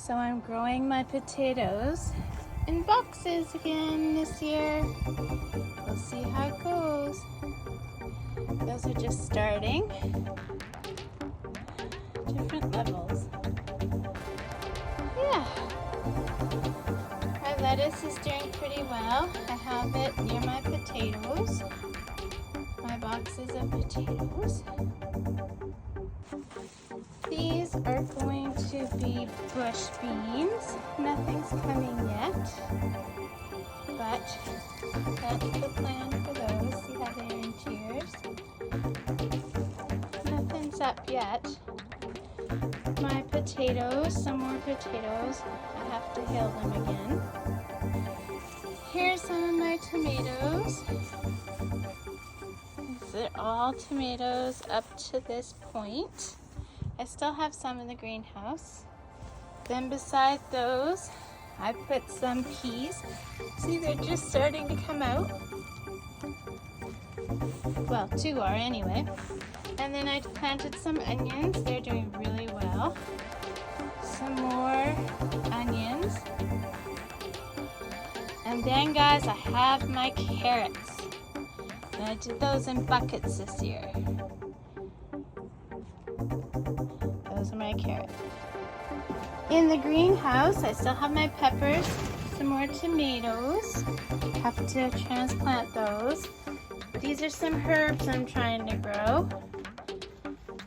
So I'm growing my potatoes in boxes again this year. We'll see how it goes. Those are just starting. Different levels. Yeah. My lettuce is doing pretty well. I have it near my potatoes. My boxes of potatoes. These are going to be bush beans. Nothing's coming yet, but that's the plan for those. See how they're in tiers? Nothing's up yet. My potatoes, some more potatoes. I have to hill them again. Here's some of my tomatoes. These are all tomatoes up to this point. I still have some in the greenhouse. Then beside those, I put some peas. See, they're just starting to come out. Well, two are anyway. And then I planted some onions. They're doing really well. Some more onions. And then, guys, I have my carrots. And I did those in buckets this year. Those are my carrots. In the greenhouse, I still have my peppers, some more tomatoes. Have to transplant those. These are some herbs I'm trying to grow.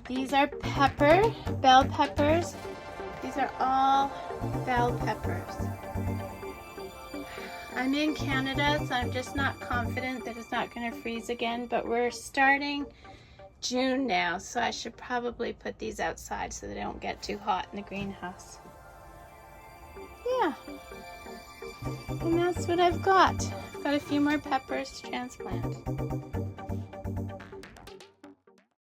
These are bell peppers. These are all bell peppers. I'm in Canada, so I'm just not confident that it's not going to freeze again, but we're starting June now, so I should probably put these outside so they don't get too hot in the greenhouse. Yeah, and that's what I've got. I've got a few more peppers to transplant.